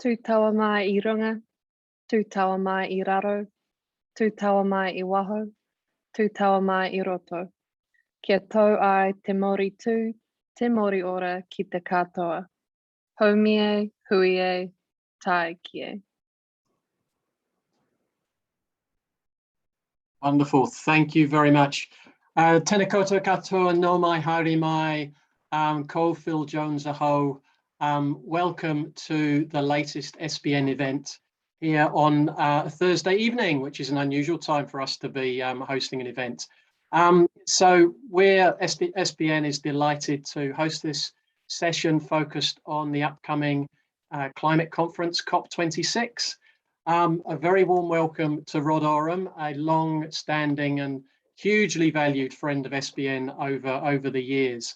Tū taua mai I runga, tū taua mai I raro, tū taua mai I waho, tū taua mai I roto. Kia tau ai te mori tū, te mori ora ki te katoa. Haumie, huie, tae kie. Wonderful, thank you very much. Tēnā koutou katoa, no mai, haere mai, ko Phil Jones aho. Welcome to the latest SBN event here on a Thursday evening, which is an unusual time for us to be hosting an event. So SBN is delighted to host this session focused on the upcoming climate conference, COP26. A very warm welcome to Rod Oram, a long-standing and hugely valued friend of SBN over the years.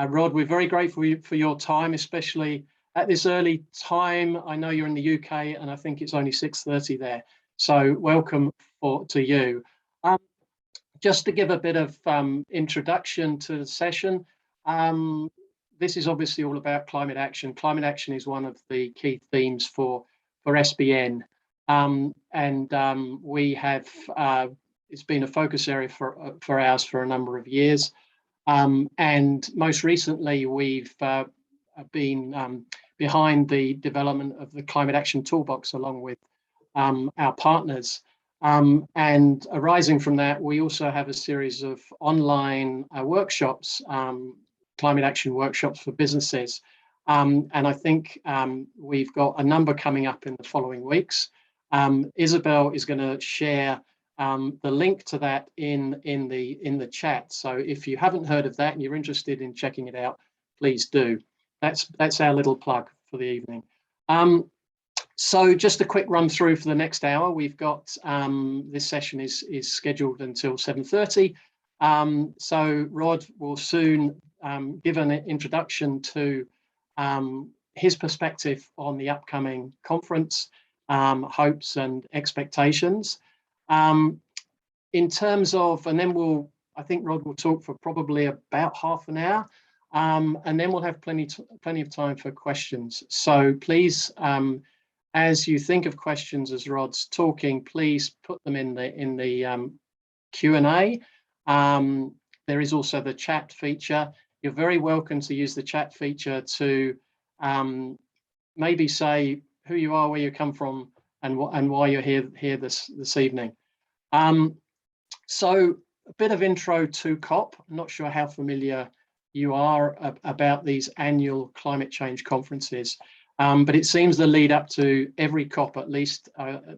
Rod, we're very grateful for your time, especially at this early time. I know you're in the UK and I think it's only 6:30 there. So welcome to you. Just to give a bit of introduction to the session, this is obviously all about climate action. Climate action is one of the key themes for SBN. We have, it's been a focus area for ours for a number of years. And most recently, we've been behind the development of the Climate Action Toolbox along with our partners. And arising from that, we also have a series of online workshops, climate action workshops for businesses. And I think we've got a number coming up in the following weeks. Isabel is going to share the link to that in the chat. So if you haven't heard of that and you're interested in checking it out, please do. That's our little plug for the evening. So just a quick run through for the next hour. We've got this session is scheduled until 7:30. So Rod will soon give an introduction to his perspective on the upcoming conference, hopes and expectations. In terms of, and then I think Rod will talk for probably about half an hour, and then we'll have plenty of time for questions. So please, as you think of questions as Rod's talking, please put them in the Q&A. There is also the chat feature. You're very welcome to use the chat feature to maybe say who you are, where you come from, and why you're here this evening. So a bit of intro to COP. I'm not sure how familiar you are about these annual climate change conferences, but it seems the lead up to every COP, at least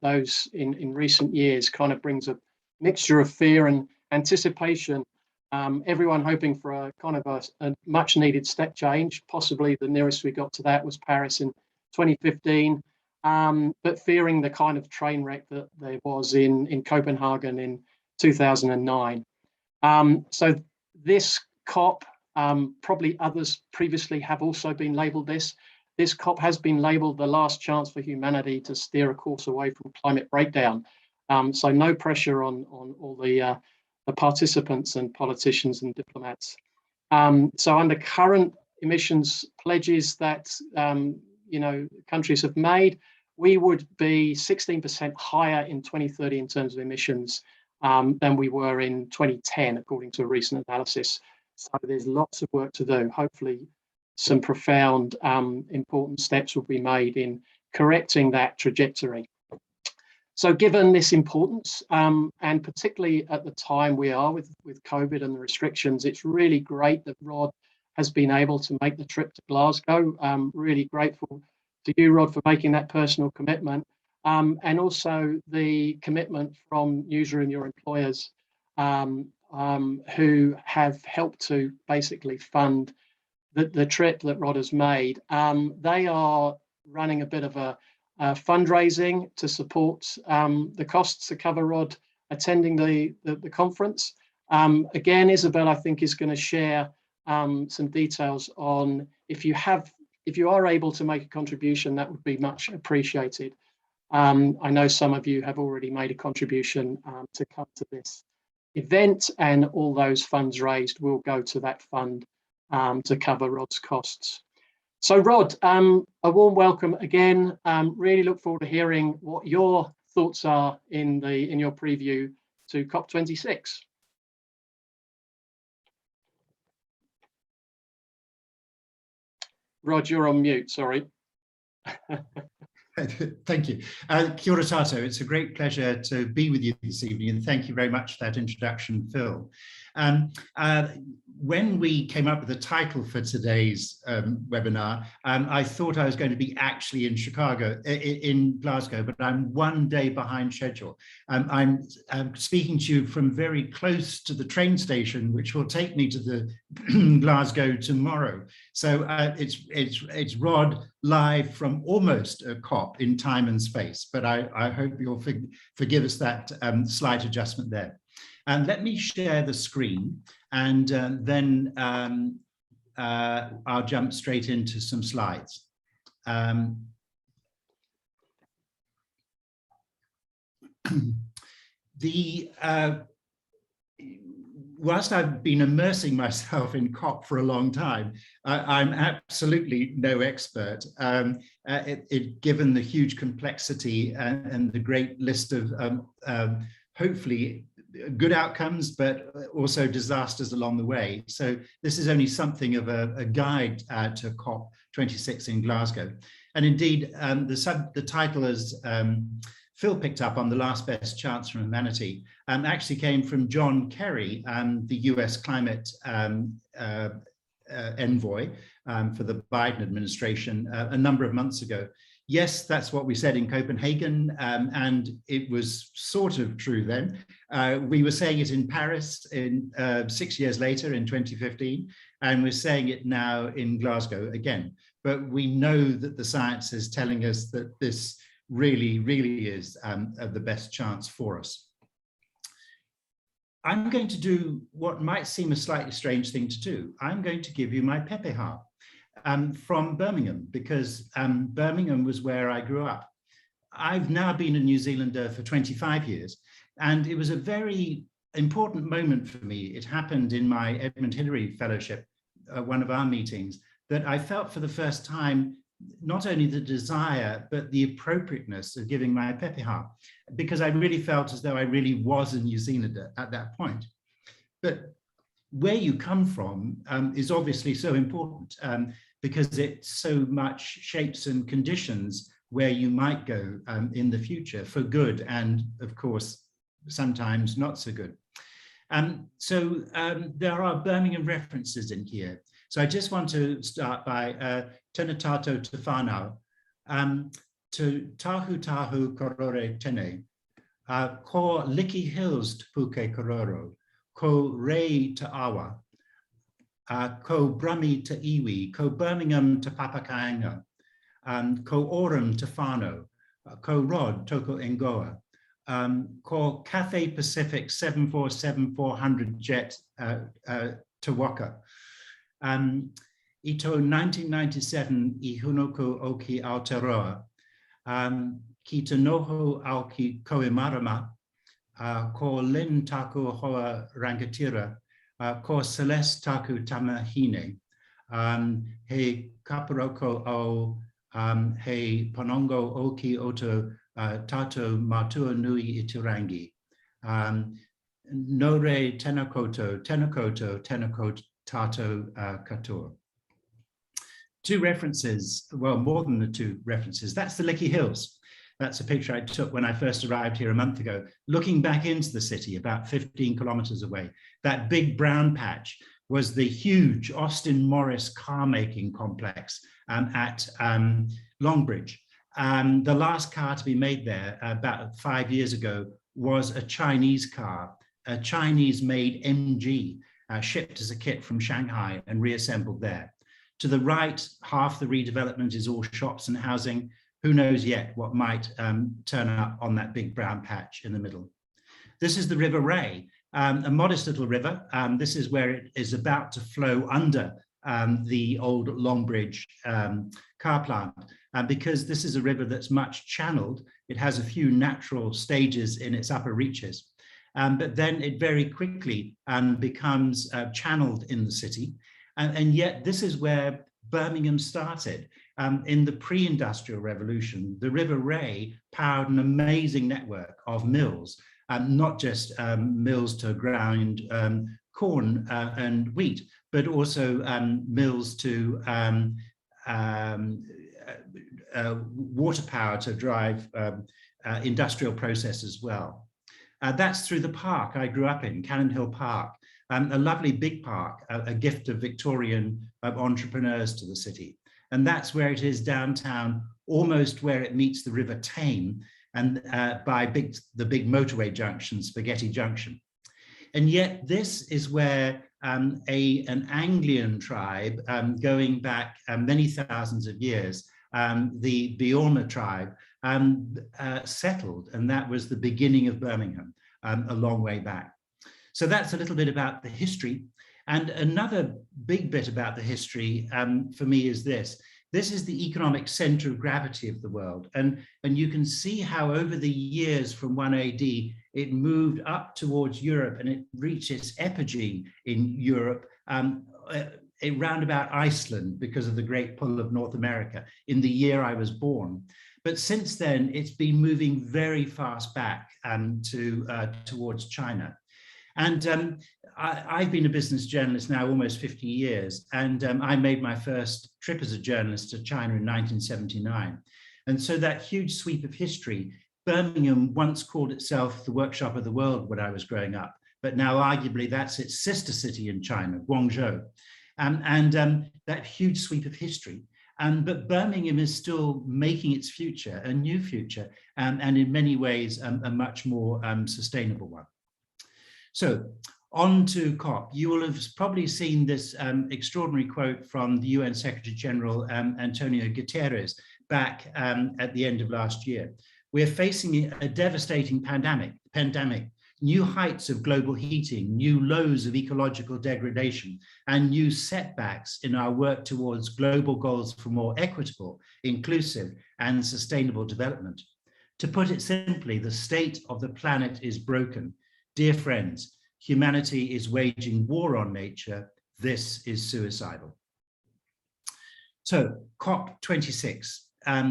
those in recent years, kind of brings a mixture of fear and anticipation. Everyone hoping for a kind of a much needed step change. Possibly the nearest we got to that was Paris in 2015, but fearing the kind of train wreck that there was in Copenhagen in 2009. So this COP, probably others previously have also been labelled this. This COP has been labelled the last chance for humanity to steer a course away from climate breakdown. So no pressure on all the participants and politicians and diplomats. So under current emissions pledges that countries have made, we would be 16% higher in 2030 in terms of emissions than we were in 2010, according to a recent analysis. So there's lots of work to do. Hopefully some profound important steps will be made in correcting that trajectory. So given this importance, and particularly at the time we are with COVID and the restrictions, it's really great that Rod has been able to make the trip to Glasgow. Really grateful to you, Rod, for making that personal commitment, and also the commitment from Newsroom, your employers, who have helped to basically fund the trip that Rod has made. They are running a bit of a fundraising to support the costs to cover Rod attending the conference. Again, Isabel, I think, is going to share some details on if you are able to make a contribution, that would be much appreciated. I know some of you have already made a contribution to come to this event, and all those funds raised will go to that fund to cover Rod's costs. So Rod, a warm welcome again. Really look forward to hearing what your thoughts are in your preview to COP26. Rod, you're on mute, sorry. Thank you. Kia ora tātou. It's a great pleasure to be with you this evening, and thank you very much for that introduction, Phil. When we came up with the title for today's webinar, I thought I was going to be actually in Glasgow, but I'm one day behind schedule. I'm speaking to you from very close to the train station, which will take me to the Glasgow tomorrow. So it's Rod live from almost a COP in time and space, but I hope you'll forgive us that slight adjustment there. And let me share the screen, and then I'll jump straight into some slides. Whilst I've been immersing myself in COP for a long time, I'm absolutely no expert, given the huge complexity and the great list of hopefully good outcomes, but also disasters along the way. So this is only something of a guide to COP26 in Glasgow. And indeed, the title, as Phil picked up on, the last best chance for humanity, actually came from John Kerry, the US climate envoy for the Biden administration a number of months ago. Yes, that's what we said in Copenhagen, and it was sort of true then. We were saying it in Paris 6 years later in 2015, and we're saying it now in Glasgow again. But we know that the science is telling us that this really, really is the best chance for us. I'm going to do what might seem a slightly strange thing to do. I'm going to give you my pepeha. From Birmingham, because Birmingham was where I grew up. I've now been a New Zealander for 25 years, and it was a very important moment for me. It happened in my Edmund Hillary Fellowship, one of our meetings, that I felt for the first time not only the desire, but the appropriateness of giving my pepeha, because I really felt as though I really was a New Zealander at that point. But where you come from is obviously so important, because it so much shapes and conditions where you might go in the future for good, and of course, sometimes not so good. So there are Birmingham references in here. So I just want to start by tēnā tātou te whānau, to tahu tahu korore tēnei, ko Licky Hills te puke kororo, ko Rei te awa, ko Brummy te iwi, ko Birmingham te papakainga, ko Oram te whānau, ko Rod toko Ngoa, ko Cathay Pacific 747-400 jet te waka. Ito 1997 I hunoko o ki Aotearoa, ki te noho au ki Koimarama, ko Lynn taku hoa rangatira, ko Celeste taku tamahine, he kaparoko o he panongo o ki oto tato matua nui I Turangi. Nore tenakoto, tenakoto tato katoa. Two references, well, more than the two references. That's the Licky Hills. That's a picture I took when I first arrived here a month ago, looking back into the city about 15 kilometers away. That big brown patch was the huge Austin Morris car making complex at Longbridge. The last car to be made there about 5 years ago was a Chinese car, a Chinese made MG, shipped as a kit from Shanghai and reassembled there. To the right, half the redevelopment is all shops and housing. Who knows yet what might turn up on that big brown patch in the middle. This is the River Ray, a modest little river. This is where it is about to flow under the old Longbridge car plant, because this is a river that's much channeled. It has a few natural stages in its upper reaches, but then it very quickly becomes channeled in the city. And yet this is where Birmingham started. In the pre-industrial revolution, the River Ray powered an amazing network of mills, not just mills to grind corn and wheat, but also mills to water power to drive industrial process as well. That's through the park I grew up in, Cannon Hill Park, a lovely big park, a gift of Victorian entrepreneurs to the city. And that's where it is downtown, almost where it meets the River Tame, and by the big motorway junction, Spaghetti Junction. And yet this is where an Anglian tribe going back many thousands of years, the Biorma tribe, settled, and that was the beginning of Birmingham, a long way back. So that's a little bit about the history. And another big bit about the history for me is this. This is the economic center of gravity of the world. And you can see how over the years from 1 AD, it moved up towards Europe, and it reached its apogee in Europe around about Iceland because of the great pull of North America in the year I was born. But since then, it's been moving very fast back towards China. And I've been a business journalist now almost 50 years, and I made my first trip as a journalist to China in 1979. And so that huge sweep of history, Birmingham once called itself the workshop of the world when I was growing up, but now arguably that's its sister city in China, Guangzhou. That huge sweep of history. But Birmingham is still making its future, a new future, and in many ways a much more sustainable one. So on to COP. You will have probably seen this extraordinary quote from the UN Secretary General Antonio Guterres back at the end of last year. We're facing a devastating pandemic, new heights of global heating, new lows of ecological degradation, and new setbacks in our work towards global goals for more equitable, inclusive, and sustainable development. To put it simply, the state of the planet is broken. Dear friends, humanity is waging war on nature. This is suicidal. So, COP26,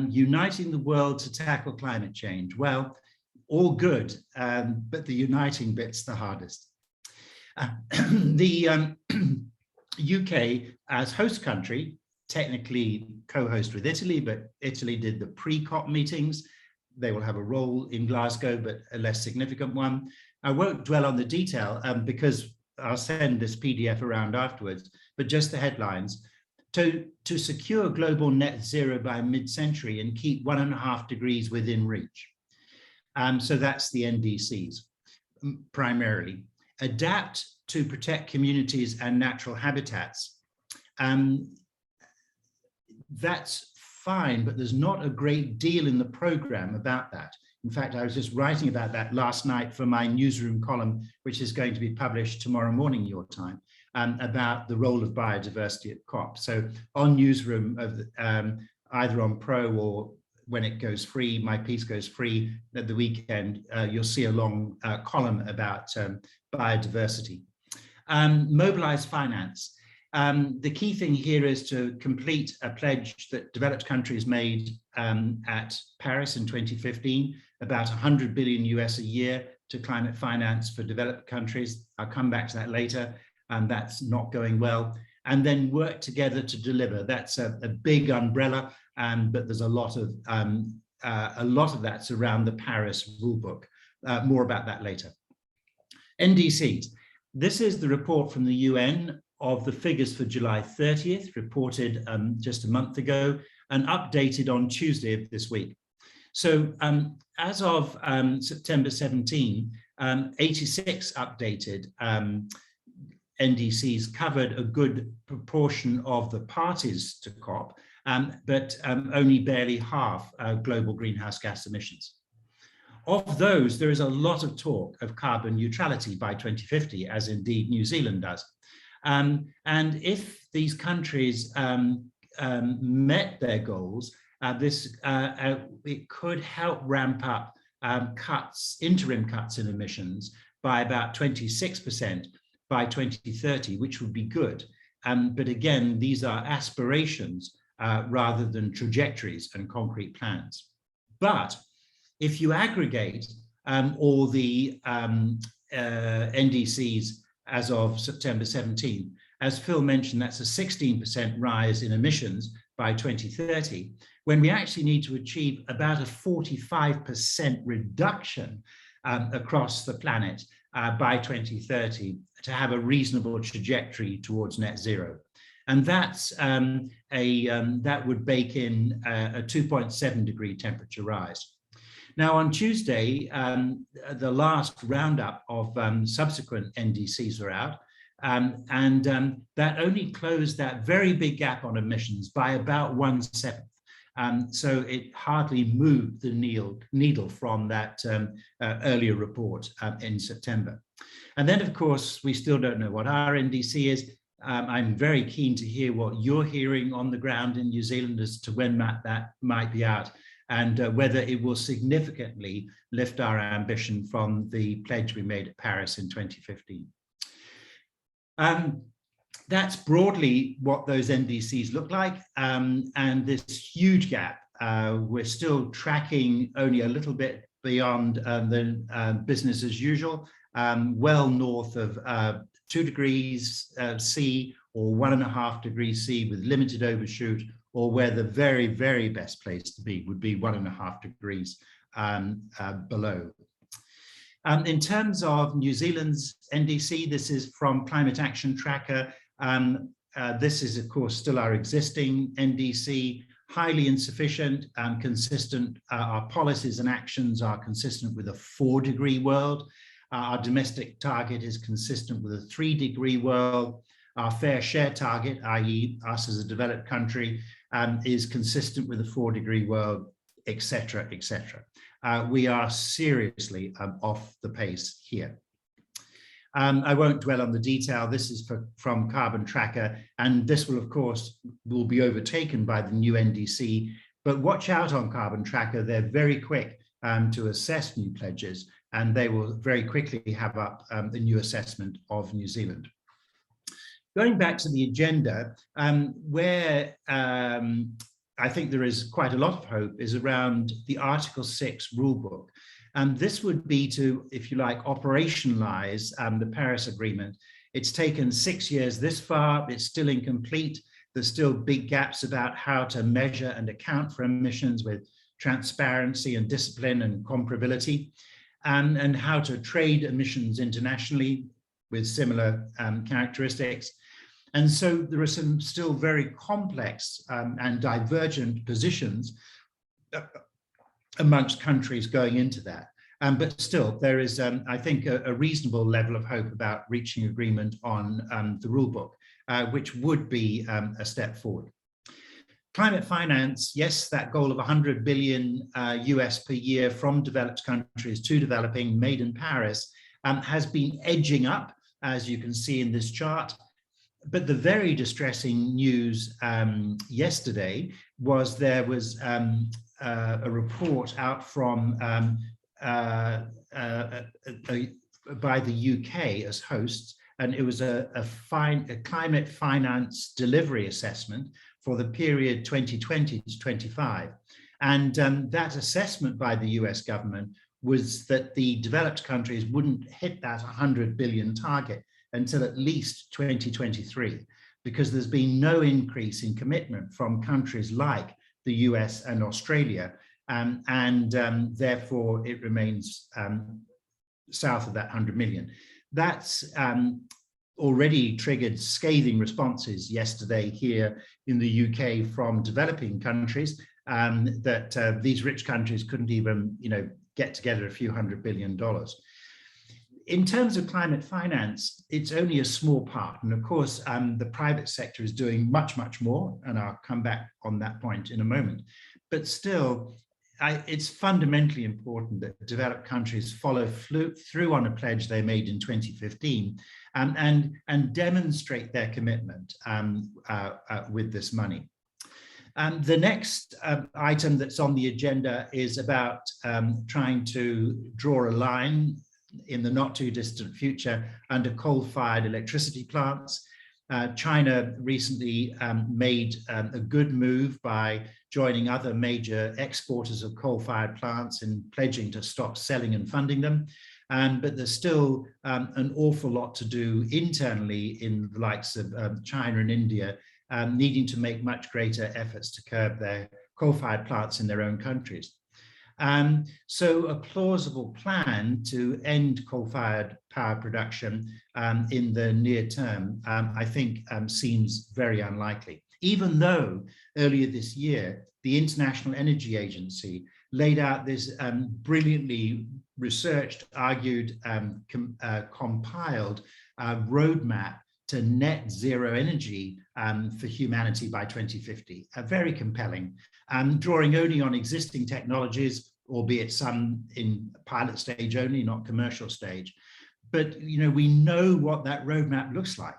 uniting the world to tackle climate change. Well, all good, but the uniting bit's the hardest. The UK as host country, technically co-host with Italy, but Italy did the pre-COP meetings. They will have a role in Glasgow, but a less significant one. I won't dwell on the detail because I'll send this PDF around afterwards, but just the headlines. To secure global net zero by mid-century and keep 1.5 degrees within reach. So that's the NDCs, primarily. Adapt to protect communities and natural habitats. That's fine, but there's not a great deal in the program about that. In fact, I was just writing about that last night for my newsroom column, which is going to be published tomorrow morning, your time, about the role of biodiversity at COP. So on newsroom, either on Pro or when it goes free, my piece goes free at the weekend, you'll see a long column about biodiversity. Mobilize finance. The key thing here is to complete a pledge that developed countries made at Paris in 2015, about 100 billion US a year to climate finance for developed countries. I'll come back to that later, and that's not going well. And then work together to deliver. That's a big umbrella, but there's a lot of that's around the Paris rulebook. More about that later. NDCs. This is the report from the UN of the figures for July 30th, reported just a month ago and updated on Tuesday of this week. So as of September 17, 86 updated NDCs covered a good proportion of the parties to COP, but only barely half global greenhouse gas emissions. Of those, there is a lot of talk of carbon neutrality by 2050, as indeed New Zealand does. And if these countries met their goals, it could help ramp up interim cuts in emissions by about 26% by 2030, which would be good. But again, these are aspirations rather than trajectories and concrete plans. But if you aggregate all the NDCs as of September 17, as Phil mentioned, that's a 16% rise in emissions by 2030, when we actually need to achieve about a 45% reduction across the planet by 2030 to have a reasonable trajectory towards net zero. And that's that would bake in a 2.7 degree temperature rise. Now, on Tuesday, the last roundup of subsequent NDCs were out, and that only closed that very big gap on emissions by about 1/7. So it hardly moved the needle from that earlier report in September. And then, of course, we still don't know what our NDC is. I'm very keen to hear what you're hearing on the ground in New Zealand as to when that might be out, and whether it will significantly lift our ambition from the pledge we made at Paris in 2015. That's broadly what those NDCs look like, and this huge gap, we're still tracking only a little bit beyond the business as usual, well north of 2 degrees C or 1.5 degrees C with limited overshoot, or where the very, very best place to be would be 1.5 degrees below. In terms of New Zealand's NDC, this is from Climate Action Tracker. This is, of course, still our existing NDC, highly insufficient, consistent. Our policies and actions are consistent with a 4-degree world. Our domestic target is consistent with a 3-degree world. Our fair share target, i.e. us as a developed country, is consistent with a 4-degree world, etc., etc. We are seriously off the pace here. I won't dwell on the detail. This is from Carbon Tracker, and this will, of course, be overtaken by the new NDC. But watch out on Carbon Tracker. They're very quick to assess new pledges, and they will very quickly have up the new assessment of New Zealand. Going back to the agenda, where I think there is quite a lot of hope is around the Article 6 rulebook. And this would be to, if you like, operationalize the Paris Agreement. It's taken 6 years this far. It's still incomplete. There's still big gaps about how to measure and account for emissions with transparency and discipline and comparability, and how to trade emissions internationally with similar characteristics. And so there are some still very complex and divergent positions amongst countries going into that. But still, there is, I think, a reasonable level of hope about reaching agreement on the rulebook, which would be a step forward. Climate finance, yes, that goal of 100 billion US per year from developed countries to developing, made in Paris, has been edging up, as you can see in this chart. But the very distressing news yesterday was there was a report out from by the UK as hosts, and it was a climate finance delivery assessment for the period 2020 to 25. And that assessment by the US government was that the developed countries wouldn't hit that 100 billion target until at least 2023, because there's been no increase in commitment from countries like the US and Australia, and therefore it remains south of that 100 million. That's already triggered scathing responses yesterday here in the UK from developing countries, that these rich countries couldn't even, get together a few $100 billion. In terms of climate finance, it's only a small part. And of course, the private sector is doing much, much more. And I'll come back on that point in a moment. But still, it's fundamentally important that developed countries follow through on a pledge they made in 2015 and demonstrate their commitment with this money. The next item that's on the agenda is about trying to draw a line in the not too distant future under coal-fired electricity plants. China recently made a good move by joining other major exporters of coal-fired plants and pledging to stop selling and funding them. But there's still an awful lot to do internally in the likes of China and India, needing to make much greater efforts to curb their coal-fired plants in their own countries. So a plausible plan to end coal-fired power production in the near term, I think seems very unlikely, even though earlier this year, the International Energy Agency laid out this brilliantly researched, argued, compiled roadmap to net zero energy for humanity by 2050. Very compelling, drawing only on existing technologies, albeit some in pilot stage only, not commercial stage. But we know what that roadmap looks like,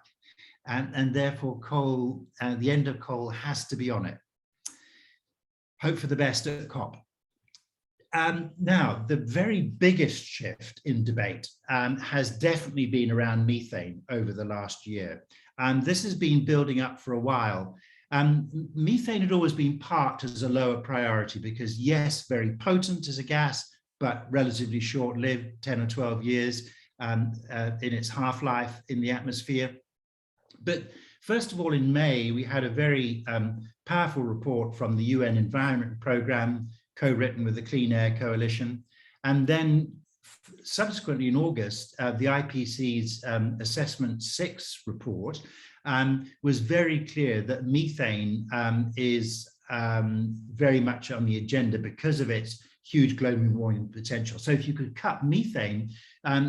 and therefore coal, the end of coal has to be on it. Hope for the best at COP. Now, the very biggest shift in debate has definitely been around methane over the last year. This has been building up for a while. Methane had always been parked as a lower priority because, yes, very potent as a gas, but relatively short-lived, 10 or 12 years in its half-life in the atmosphere. But first of all, in May, we had a very powerful report from the UN Environment Programme, co-written with the Clean Air Coalition. And then subsequently in August, the IPCC's Assessment 6 report was very clear that methane is very much on the agenda because of its huge global warming potential. So if you could cut methane,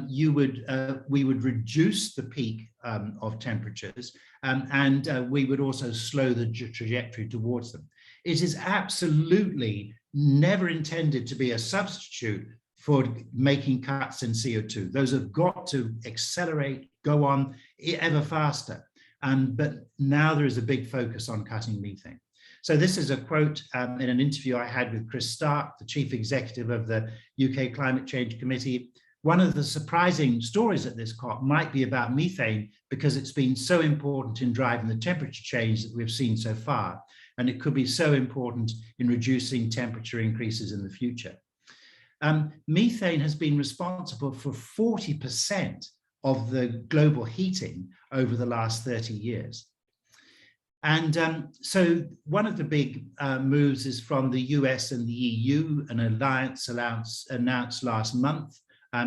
we would reduce the peak of temperatures, and we would also slow the trajectory towards them. It is absolutely never intended to be a substitute for making cuts in CO2. Those have got to accelerate, go on ever faster. But now there is a big focus on cutting methane. So this is a quote in an interview I had with Chris Stark, the chief executive of the UK Climate Change Committee. One of the surprising stories at this COP might be about methane because it's been so important in driving the temperature change that we've seen so far. And it could be so important in reducing temperature increases in the future. Methane has been responsible for 40% of the global heating over the last 30 years. And so one of the big moves is from the US and the EU, an alliance announced last month,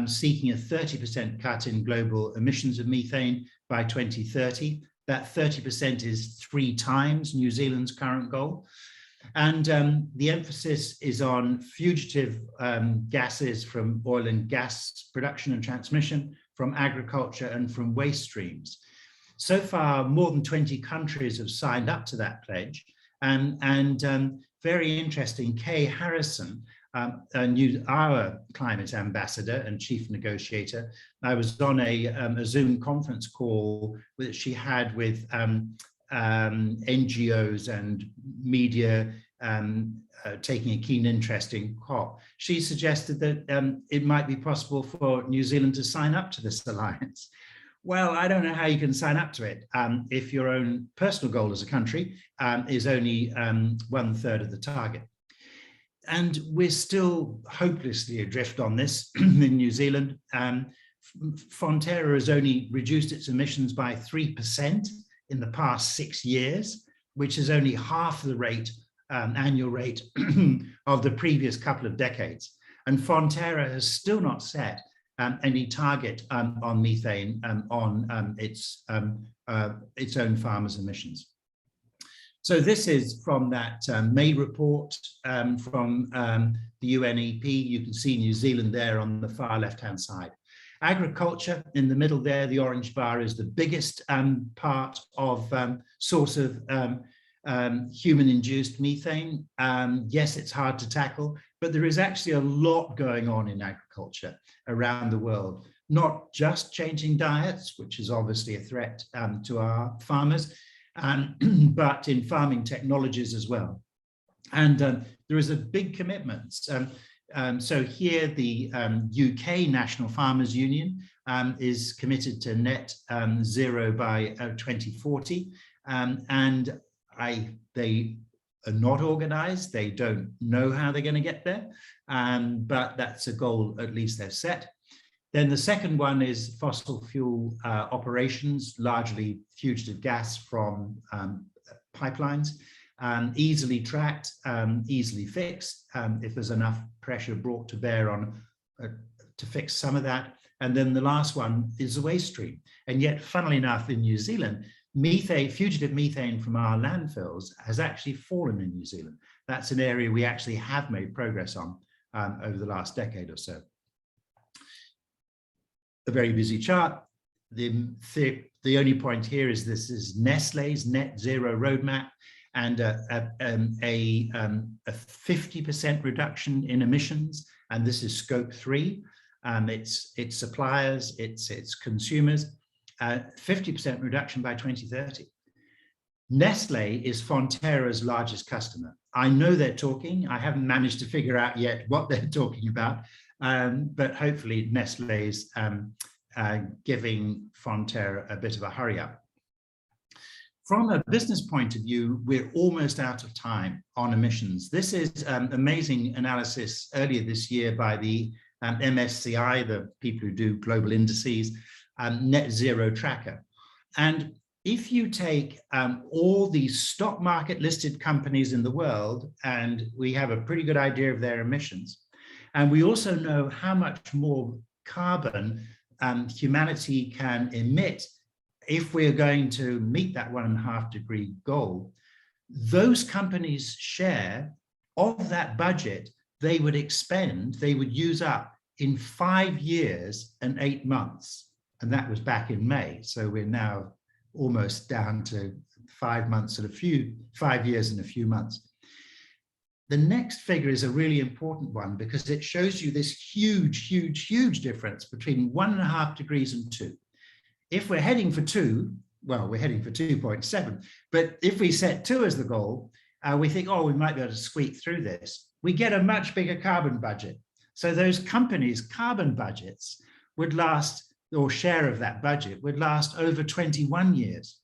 seeking a 30% cut in global emissions of methane by 2030. That 30% is 3 times New Zealand's current goal. And the emphasis is on fugitive gases from oil and gas production and transmission, from agriculture and from waste streams. So far, more than 20 countries have signed up to that pledge. And very interesting, Kay Harrison, our climate ambassador and chief negotiator, I was on a Zoom conference call that she had with NGOs and media taking a keen interest in COP. She suggested that it might be possible for New Zealand to sign up to this alliance. Well, I don't know how you can sign up to it if your own personal goal as a country is only 1/3 of the target. And we're still hopelessly adrift on this in New Zealand. Fonterra has only reduced its emissions by 3% in the past 6 years, which is only half the rate, annual rate of the previous couple of decades. And Fonterra has still not set any target on methane on its own farmers' emissions. So this is from that May report from the UNEP. You can see New Zealand there on the far left-hand side. Agriculture in the middle there, the orange bar, is the biggest part of source of human-induced methane. Yes, it's hard to tackle, but there is actually a lot going on in agriculture around the world. Not just changing diets, which is obviously a threat to our farmers, but in farming technologies as well. And there is a big commitment. So here the UK National Farmers Union is committed to net zero by 2040, and they are not organized. They don't know how they're going to get there, but that's a goal at least they've set. Then the second one is fossil fuel operations, largely fugitive gas from pipelines, easily tracked, easily fixed, if there's enough pressure brought to bear on to fix some of that. And then the last one is the waste stream. And yet, funnily enough, in New Zealand, fugitive methane from our landfills has actually fallen in New Zealand. That's an area we actually have made progress on over the last decade or so. A very busy chart. The only point here is this is Nestlé's net zero roadmap, and a 50% reduction in emissions, and this is scope 3. It's suppliers, it's consumers, 50% reduction by 2030. Nestlé is Fonterra's largest customer. I know they're talking. I haven't managed to figure out yet what they're talking about, but hopefully Nestlé's giving Fonterra a bit of a hurry up. From a business point of view, we're almost out of time on emissions. This is amazing analysis earlier this year by the MSCI, the people who do global indices, net zero tracker. And if you take all the stock market listed companies in the world, and we have a pretty good idea of their emissions, and we also know how much more carbon humanity can emit if we're going to meet that 1.5 degree goal, those companies' share of that budget they would use up in 5 years and 8 months. And that was back in May. So we're now almost down to 5 months and 5 years and a few months. The next figure is a really important one because it shows you this huge, huge, huge difference between 1.5 degrees and 2. If we're heading for 2, well, we're heading for 2.7, but if we set 2 as the goal, we think, oh, we might be able to squeak through this. We get a much bigger carbon budget. So those companies' carbon budgets would last, or share of that budget would last over 21 years.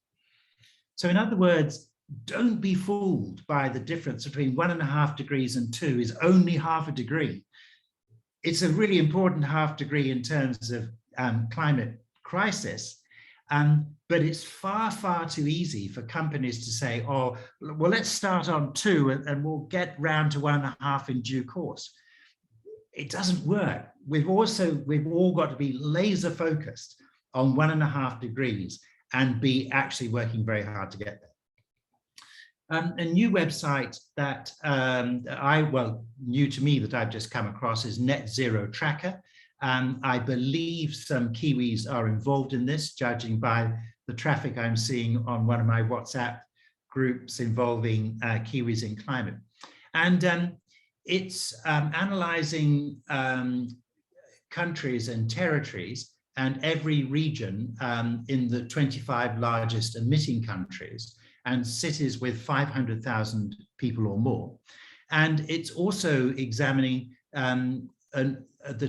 So in other words, don't be fooled by the difference between 1.5 degrees and 2 is only 0.5 degree. It's a really important 0.5 degree in terms of climate crisis, but it's far, far too easy for companies to say, oh, well, let's start on 2 and we'll get round to 1.5 in due course. It doesn't work. We've all got to be laser focused on 1.5 degrees and be actually working very hard to get there. A new website that new to me that I've just come across is Net Zero Tracker. I believe some Kiwis are involved in this, judging by the traffic I'm seeing on one of my WhatsApp groups involving Kiwis in climate. And it's analyzing countries and territories and every region in the 25 largest emitting countries and cities with 500,000 people or more. And it's also examining the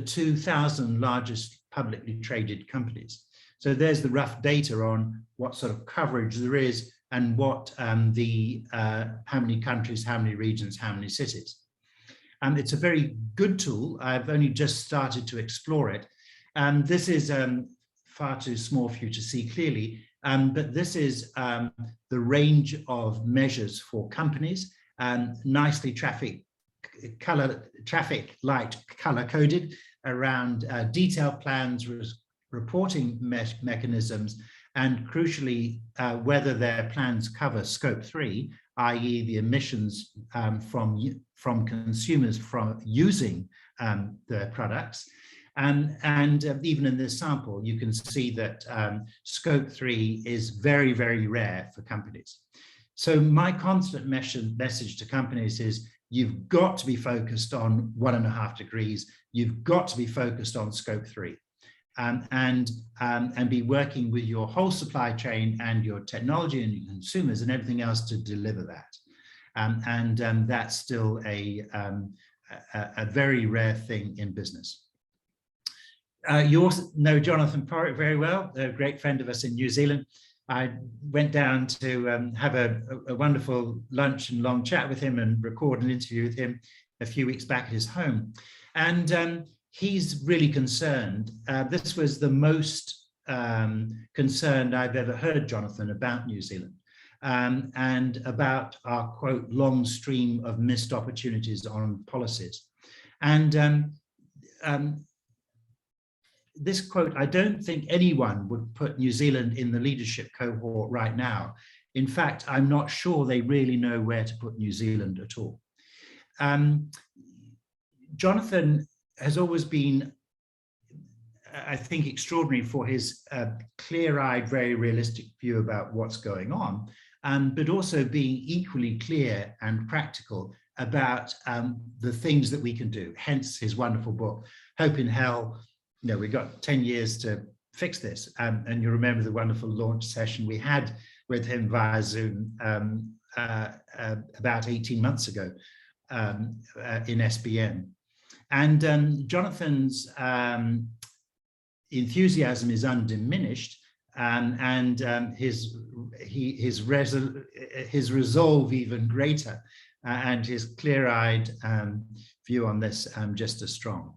2,000 largest publicly traded companies. So there's the rough data on what sort of coverage there is and what how many countries, how many regions, how many cities. It's a very good tool. I've only just started to explore it. This is far too small for you to see clearly, but this is the range of measures for companies, nicely traffic light color coded around detailed plans, reporting mechanisms, and crucially whether their plans cover scope 3, i.e. the emissions from consumers from using the products. And even in this sample, you can see that scope 3 is very, very rare for companies. So my constant message to companies is you've got to be focused on 1.5 degrees. You've got to be focused on scope 3 and be working with your whole supply chain and your technology and your consumers and everything else to deliver that. And that's still a very rare thing in business. You also know Jonathan Porritt very well, a great friend of us in New Zealand. I went down to have a wonderful lunch and long chat with him and record an interview with him a few weeks back at his home. And he's really concerned. This was the most concerned I've ever heard Jonathan about New Zealand and about our, quote, long stream of missed opportunities on policies. And this quote, I don't think anyone would put New Zealand in the leadership cohort right now. In fact, I'm not sure they really know where to put New Zealand at all. Jonathan has always been, I think, extraordinary for his clear-eyed, very realistic view about what's going on, but also being equally clear and practical about the things that we can do, hence his wonderful book, Hope in Hell. You know, we've got 10 years to fix this. And you remember the wonderful launch session we had with him via Zoom about 18 months ago in SBN. And Jonathan's enthusiasm is undiminished, and his resolve even greater, and his clear-eyed view on this just as strong.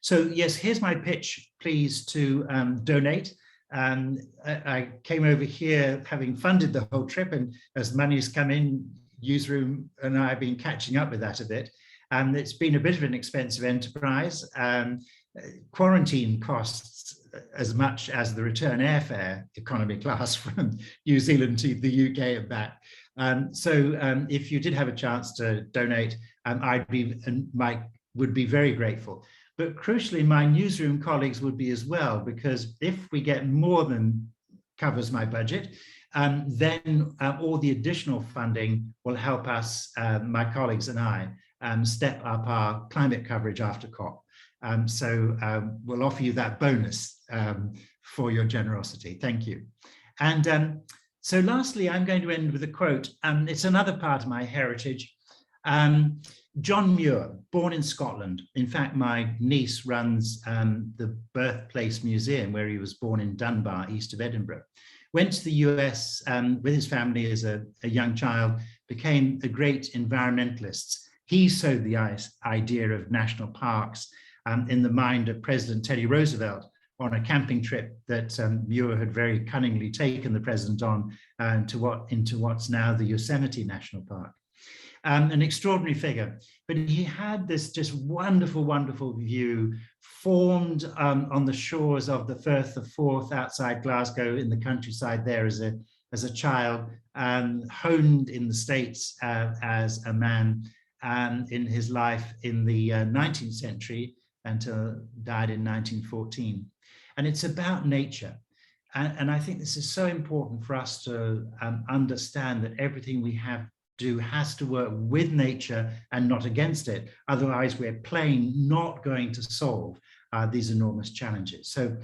So yes, here's my pitch, please, to donate. I came over here having funded the whole trip, and as money's come in, Newsroom and I have been catching up with that a bit. It's been a bit of an expensive enterprise. Quarantine costs as much as the return airfare economy class from New Zealand to the UK and back. So if you did have a chance to donate, Mike would be very grateful. But crucially, my newsroom colleagues would be as well, because if we get more than covers my budget, then all the additional funding will help us, my colleagues and I, step up our climate coverage after COP. So we'll offer you that bonus for your generosity. Thank you. And so lastly, I'm going to end with a quote. It's another part of my heritage. John Muir, born in Scotland. In fact, my niece runs the Birthplace Museum, where he was born in Dunbar, east of Edinburgh. Went to the US with his family as a young child, became a great environmentalist. He sowed the idea of national parks in the mind of President Teddy Roosevelt on a camping trip that Muir had very cunningly taken the president on into what's now the Yosemite National Park. An extraordinary figure, but he had this just wonderful, wonderful view formed on the shores of the Firth of Forth outside Glasgow in the countryside there as a child, honed in the States as a man in his life in the 19th century until died in 1914. And it's about nature. And I think this is so important for us to understand that everything we do has to work with nature and not against it. Otherwise, we're plain not going to solve these enormous challenges. So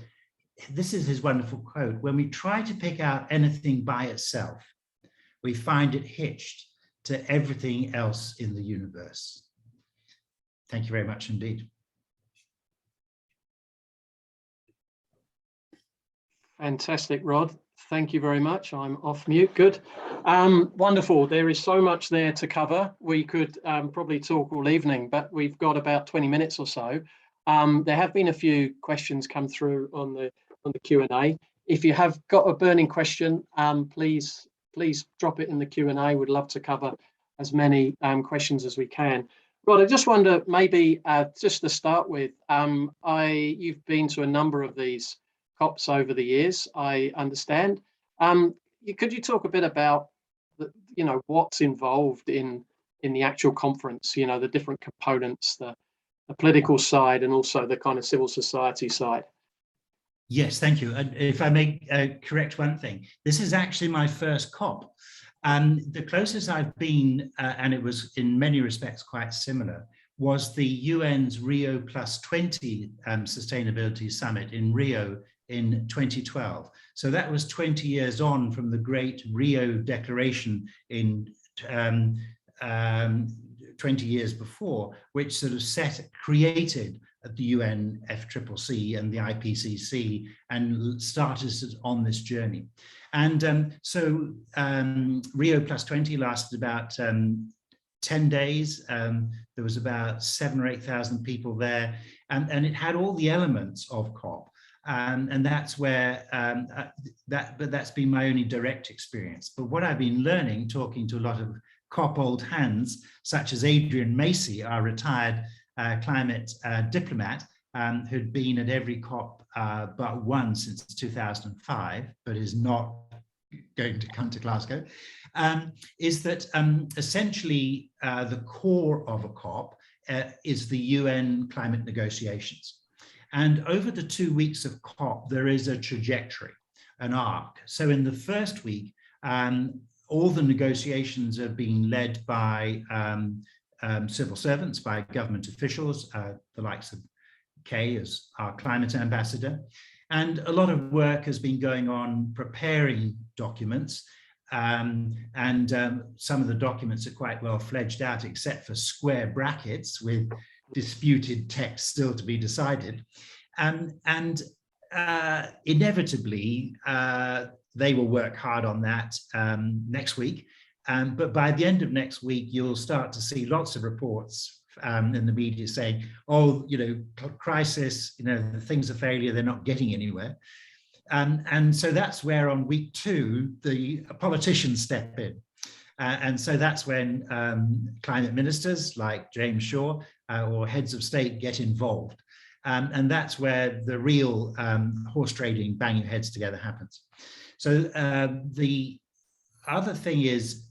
this is his wonderful quote: when we try to pick out anything by itself, we find it hitched to everything else in the universe. Thank you very much indeed. Fantastic, Rod. Thank you very much. I'm off mute. Good. Wonderful. There is so much there to cover. We could probably talk all evening, but we've got about 20 minutes or so. There have been a few questions come through on the Q&A. If you have got a burning question, please drop it in the Q&A. We'd love to cover as many questions as we can. Rod, I just wonder, maybe just to start with, you've been to a number of these COPs over the years, I understand. Could you talk a bit about what's involved in the actual conference, the different components, the political side and also the kind of civil society side? Yes, thank you. If I may correct one thing, this is actually my first COP. The closest I've been, and it was in many respects quite similar, was the UN's Rio +20 Sustainability Summit in Rio in 2012. So that was 20 years on from the great Rio Declaration in 20 years before, which sort of created the UNFCCC and the IPCC and started us on this journey. And so Rio +20 lasted about 10 days. There was about 7,000 or 8,000 people there, and it had all the elements of COP. And that's where, but that's been my only direct experience. But what I've been learning, talking to a lot of COP old hands, such as Adrian Macy, our retired climate diplomat, who'd been at every COP but one since 2005, but is not going to come to Glasgow, is that essentially the core of a COP is the UN climate negotiations. And over the 2 weeks of COP, there is a trajectory, an arc. So in the first week, all the negotiations are being led by civil servants, by government officials, the likes of Kay as our climate ambassador. And a lot of work has been going on preparing documents. Some of the documents are quite well fledged out, except for square brackets with disputed text still to be decided. Inevitably, they will work hard on that next week. But by the end of next week, you'll start to see lots of reports in the media saying, oh, you know, crisis, you know, the things are failure, they're not getting anywhere. And so that's where on week 2, the politicians step in. And so that's when climate ministers like James Shaw or heads of state get involved. And that's where the real horse trading, bang your heads together happens. So the other thing is,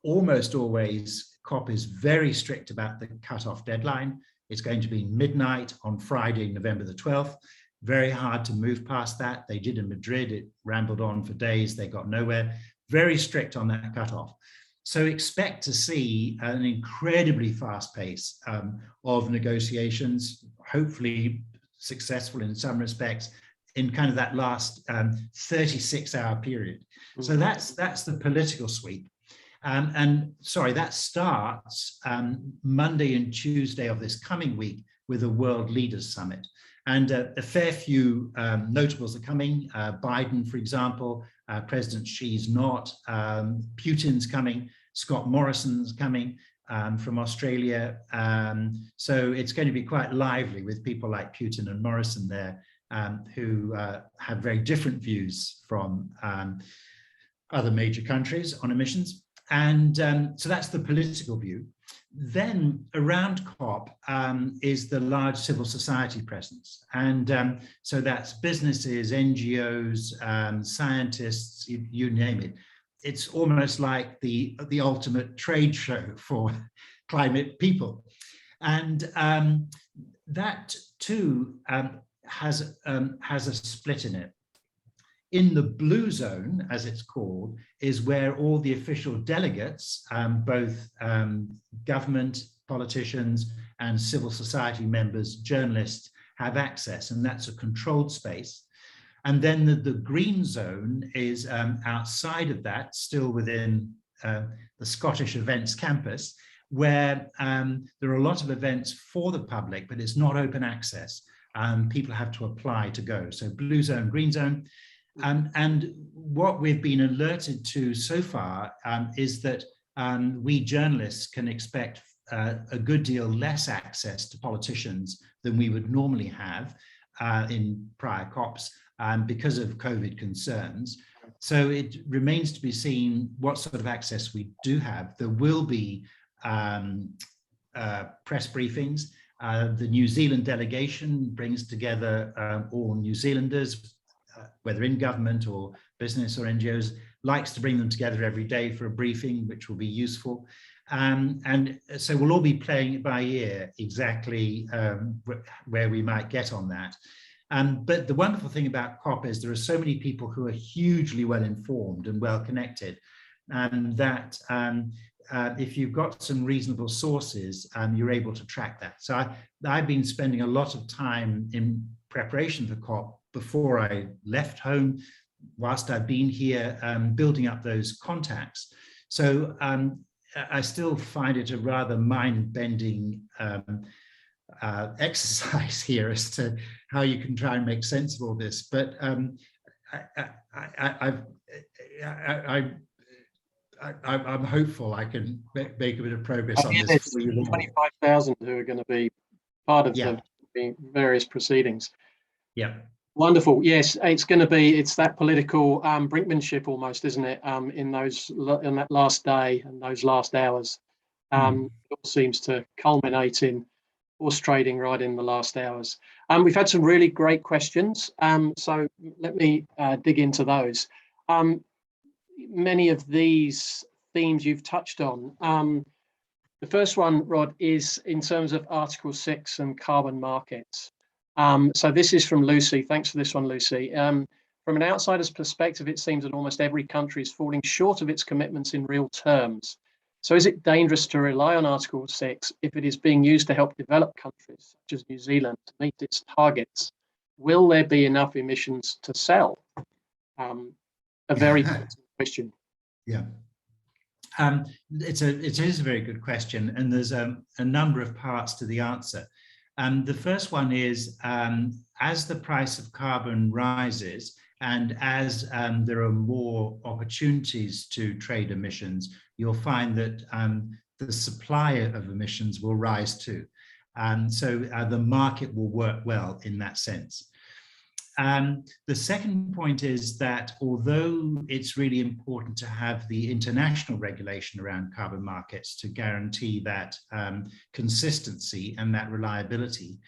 almost always, COP is very strict about the cutoff deadline. It's going to be midnight on Friday, November the 12th. Very hard to move past that. They did in Madrid, it rambled on for days, they got nowhere. Very strict on that cutoff. So expect to see an incredibly fast pace of negotiations, hopefully successful in some respects, in kind of that last 36-hour period. So that's the political sweep. And sorry, that starts Monday and Tuesday of this coming week with a World Leaders Summit. And a fair few notables are coming. Biden, for example, President Xi's not. Putin's coming. Scott Morrison's coming from Australia. So it's going to be quite lively with people like Putin and Morrison there, who have very different views from other major countries on emissions. And so that's the political view. Then around COP is the large civil society presence. And so that's businesses, NGOs, scientists, you name it. It's almost like the ultimate trade show for climate people. And that too has a split in it. In the blue zone, as it's called, is where all the official delegates, both government, politicians, and civil society members, journalists, have access, and that's a controlled space. And then the green zone is outside of that, still within the Scottish Events campus, where there are a lot of events for the public, but it's not open access. People have to apply to go. So blue zone, green zone. And what we've been alerted to so far is that we journalists can expect a good deal less access to politicians than we would normally have in prior COPs because of COVID concerns. So it remains to be seen what sort of access we do have. There will be press briefings. The New Zealand delegation brings together all New Zealanders, whether in government or business or NGOs, likes to bring them together every day for a briefing, which will be useful. And so we'll all be playing it by ear exactly where we might get on that. But the wonderful thing about COP is there are so many people who are hugely well informed and well connected, and that if you've got some reasonable sources, you're able to track that. So I've been spending a lot of time in preparation for COP before I left home, whilst I've been here, building up those contacts. So I still find it a rather mind-bending exercise here as to how you can try and make sense of all this. But I'm hopeful I can make a bit of progress on this. There's 25,000 who are going to be part of the various proceedings. Yeah. Wonderful. Yes, it's going to be, it's that political brinkmanship almost, isn't it? In that last day and those last hours. It all seems to culminate in horse trading right in the last hours. We've had some really great questions. So let me dig into those. Many of these themes you've touched on. The first one, Rod, is in terms of Article 6 and carbon markets. So this is from Lucy. Thanks for this one, Lucy. From an outsider's perspective, it seems that almost every country is falling short of its commitments in real terms. So is it dangerous to rely on Article 6 if it is being used to help develop countries, such as New Zealand, to meet its targets? Will there be enough emissions to sell? A very question. Yeah. It is a very good question, and there's a number of parts to the answer. The first one is, as the price of carbon rises and as there are more opportunities to trade emissions, you'll find that the supply of emissions will rise too. So the market will work well in that sense. The second point is that although it's really important to have the international regulation around carbon markets to guarantee that consistency and that reliability,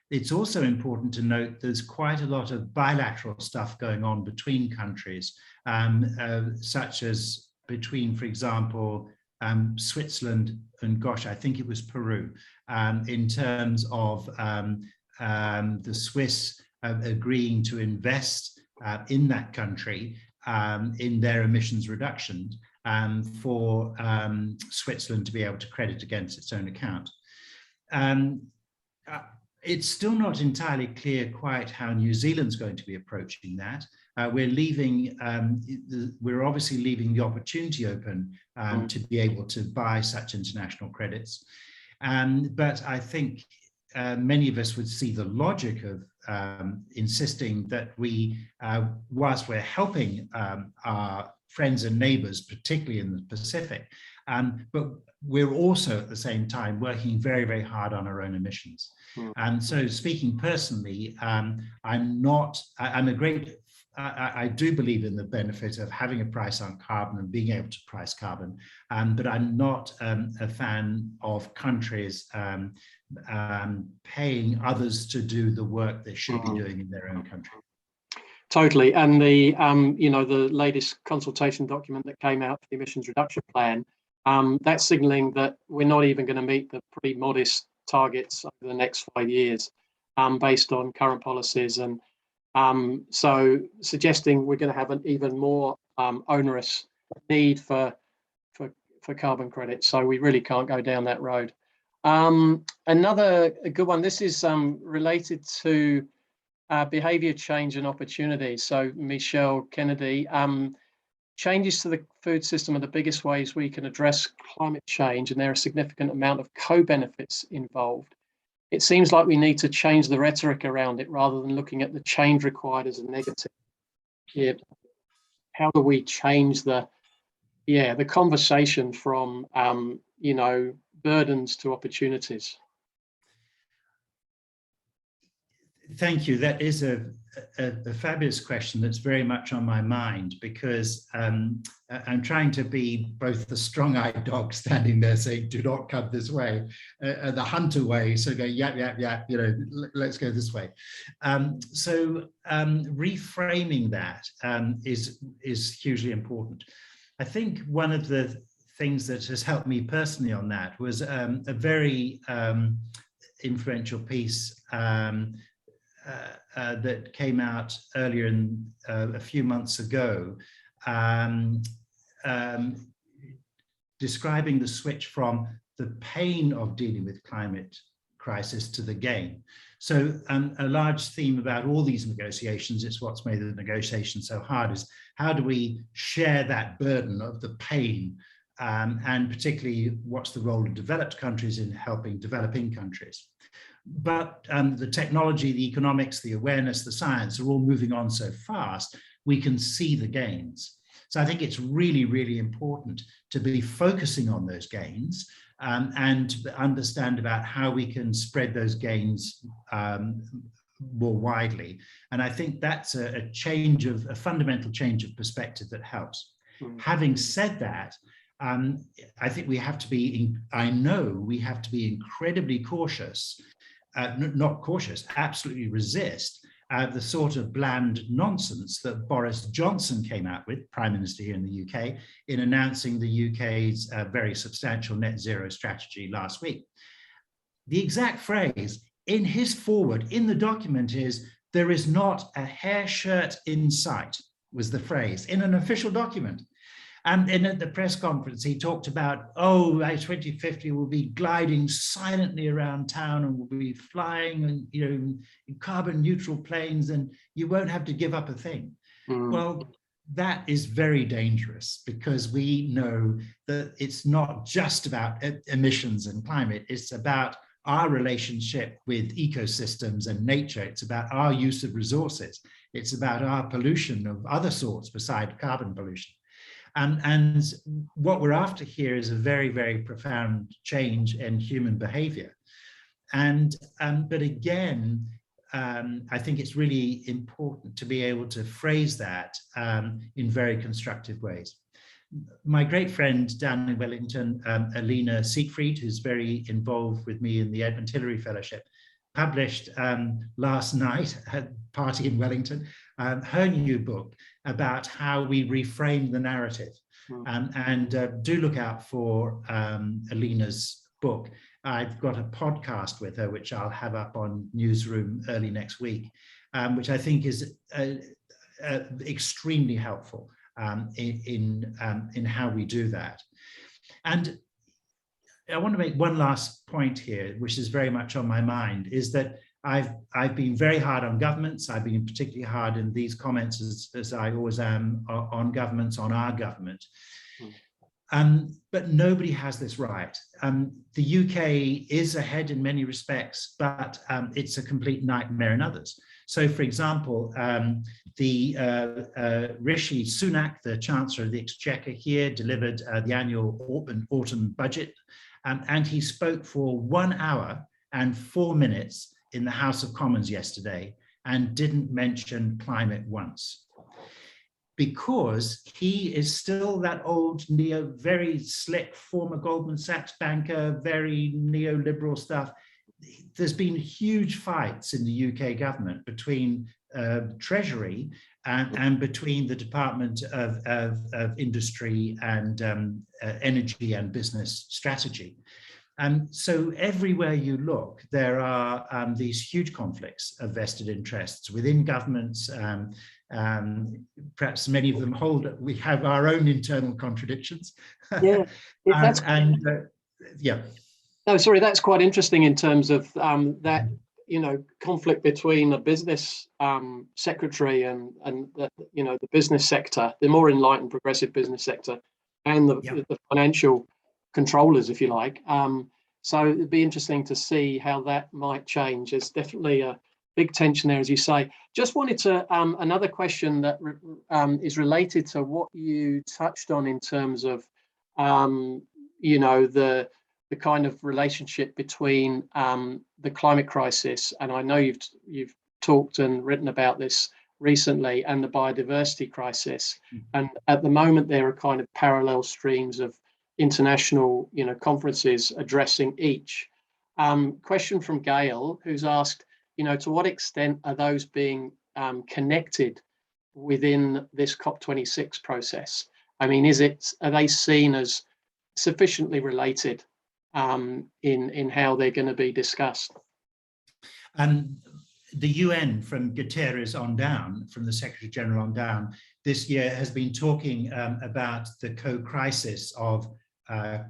it's also important to note there's quite a lot of bilateral stuff going on between countries, such as between, for example, Switzerland and, gosh, I think it was Peru, in terms of the Swiss agreeing to invest in that country in their emissions reduction for Switzerland to be able to credit against its own account. It's still not entirely clear quite how New Zealand's going to be approaching that. We're obviously leaving the opportunity open to be able to buy such international credits. But I think many of us would see the logic of insisting that we, whilst we're helping our friends and neighbors, particularly in the Pacific, but we're also at the same time working very, very hard on our own emissions. And so speaking personally, I do believe in the benefit of having a price on carbon and being able to price carbon, but I'm not a fan of countries paying others to do the work they should be doing in their own country. Totally, and the the latest consultation document that came out for the emissions reduction plan, that's signalling that we're not even going to meet the pretty modest targets over the next 5 years, based on current policies, and so suggesting we're going to have an even more onerous need for carbon credits. So we really can't go down that road. Another good one. This is related to behaviour change and opportunity. So Michelle Kennedy, changes to the food system are the biggest ways we can address climate change, and there are a significant amount of co-benefits involved. It seems like we need to change the rhetoric around it rather than looking at the change required as a negative. Yeah. How do we change the conversation from burdens to opportunities? Thank you. That is a fabulous question that's very much on my mind, because I'm trying to be both the strong-eyed dog standing there saying, do not come this way, the hunter way, so go, yeah, let's go this way. So reframing that is hugely important. I think one of the things that has helped me personally on that was a very influential piece that came out earlier a few months ago, describing the switch from the pain of dealing with climate crisis to the gain. So a large theme about all these negotiations, it's what's made the negotiation so hard, is how do we share that burden of the pain, and particularly what's the role of developed countries in helping developing countries. but the technology, the economics, the awareness, the science are all moving on so fast, we can see the gains. So I think it's really, really important to be focusing on those gains and understand about how we can spread those gains more widely. And I think that's a fundamental change of perspective that helps. Having said that, I think we have to be, I know we have to be incredibly cautious, not cautious, absolutely resist the sort of bland nonsense that Boris Johnson came out with, Prime Minister here in the UK, in announcing the UK's very substantial net zero strategy last week. The exact phrase in his foreword in the document is, "There is not a hair shirt in sight," was the phrase in an official document. And at the press conference, he talked about, oh, by 2050, we'll be gliding silently around town and we'll be flying and, you know, in carbon neutral planes, and you won't have to give up a thing. Well, that is very dangerous, because we know that it's not just about emissions and climate. It's about our relationship with ecosystems and nature. It's about our use of resources. It's about our pollution of other sorts beside carbon pollution. And what we're after here is a very, very profound change in human behavior. But again, I think it's really important to be able to phrase that in very constructive ways. My great friend down in Wellington, Alina Siegfried, who's very involved with me in the Edmund Hillary Fellowship, published last night at a party in Wellington, her new book about how we reframe the narrative. Do look out for Alina's book. I've got a podcast with her, which I'll have up on Newsroom early next week, which I think is extremely helpful in how we do that. And I want to make one last point here, which is very much on my mind, is that I've been very hard on governments. I've been particularly hard in these comments, as I always am, on governments, on our government. But nobody has this right. The UK is ahead in many respects, but it's a complete nightmare in others. So, for example, Rishi Sunak, the Chancellor of the Exchequer here, delivered the annual autumn budget, and he spoke for 1 hour and 4 minutes in the House of Commons yesterday and didn't mention climate once, because he is still that old very slick former Goldman Sachs banker, very neoliberal stuff. There's been huge fights in the UK government between Treasury and between the Department of Industry and Energy and Business Strategy. So everywhere you look, there are these huge conflicts of vested interests within governments. Perhaps many of them we have our own internal contradictions. Yeah, yeah. No, sorry, that's quite interesting in terms of that, you know, conflict between a business secretary and the, you know, the business sector, the more enlightened progressive business sector, and the financial controllers, if you like. So it'd be interesting to see how that might change. There's definitely a big tension there, as you say. Just wanted to, another question that is related to what you touched on in terms of, you know, the kind of relationship between the climate crisis, and I know you've talked and written about this recently, and the biodiversity crisis. And at the moment, there are kind of parallel streams of international, you know, conferences addressing each. Question from Gail, who's asked, you know, to what extent are those being connected within this COP26 process? I mean, are they seen as sufficiently related in how they're going to be discussed? The UN, from Guterres on down, from the Secretary General on down, this year has been talking about the co-crisis of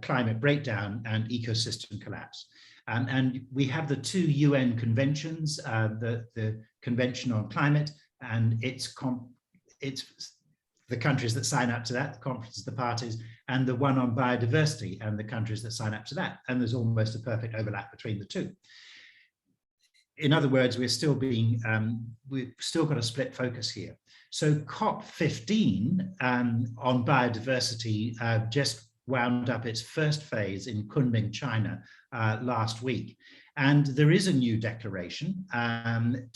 climate breakdown and ecosystem collapse. And we have the two UN conventions, the Convention on Climate, and it's the countries that sign up to that, the conference of the parties, and the one on biodiversity and the countries that sign up to that. And there's almost a perfect overlap between the two. in other words, we've still got a split focus here. So COP15 on biodiversity just wound up its first phase in Kunming, China last week. And there is a new declaration that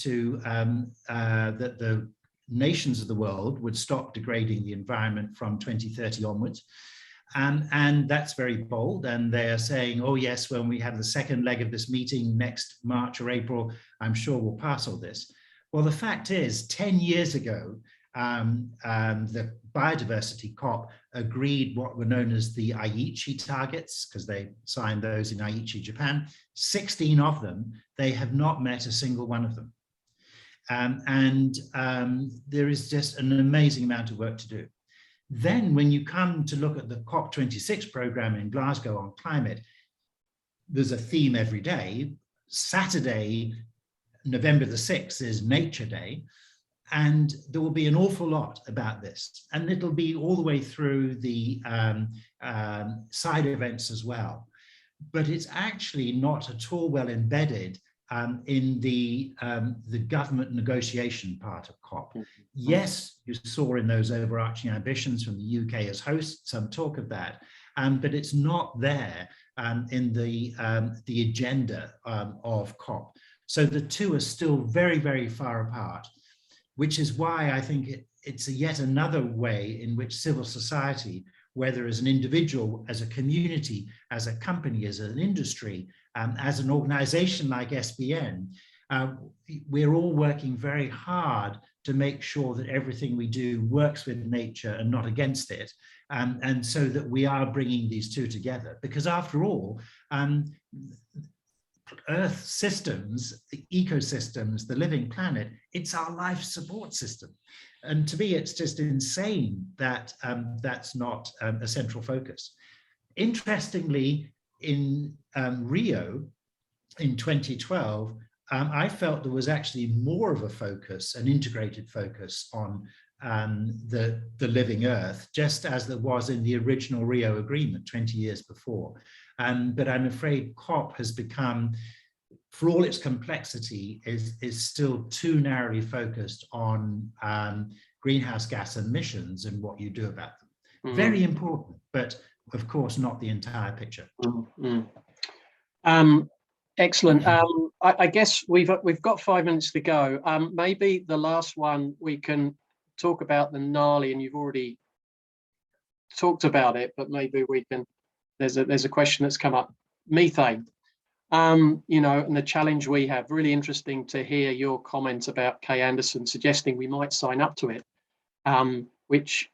the nations of the world would stop degrading the environment from 2030 onwards. And that's very bold. And they're saying, oh yes, when we have the second leg of this meeting next March or April, I'm sure we'll pass all this. Well, the fact is, 10 years ago, the biodiversity COP agreed what were known as the Aichi targets, because they signed those in Aichi, Japan. 16 of them, they have not met a single one of them. There is just an amazing amount of work to do. Then when you come to look at the COP26 program in Glasgow on climate, there's a theme every day. Saturday, November the 6th is Nature Day. And there will be an awful lot about this. And it'll be all the way through the side events as well. But it's actually not at all well embedded in the government negotiation part of COP. Yes, you saw in those overarching ambitions from the UK as host some talk of that, but it's not there in the agenda of COP. So the two are still very, very far apart, which is why I think it's yet another way in which civil society, whether as an individual, as a community, as a company, as an industry, as an organization like SBN, we're all working very hard to make sure that everything we do works with nature and not against it. And so that we are bringing these two together, because after all, Earth systems, the ecosystems, the living planet, it's our life support system. And to me, it's just insane that that's not a central focus. Interestingly, in Rio in 2012, I felt there was actually more of a focus, an integrated focus on the living Earth, just as there was in the original Rio Agreement 20 years before. But I'm afraid COP has become, for all its complexity, is still too narrowly focused on greenhouse gas emissions and what you do about them. Very important, but of course not the entire picture. Excellent. I guess we've got 5 minutes to go. Maybe the last one we can talk about the gnarly, and you've already talked about it, but maybe we can. There's a question that's come up. Methane. You know, and the challenge we have. Really interesting to hear your comments about Kay Anderson suggesting we might sign up to it, which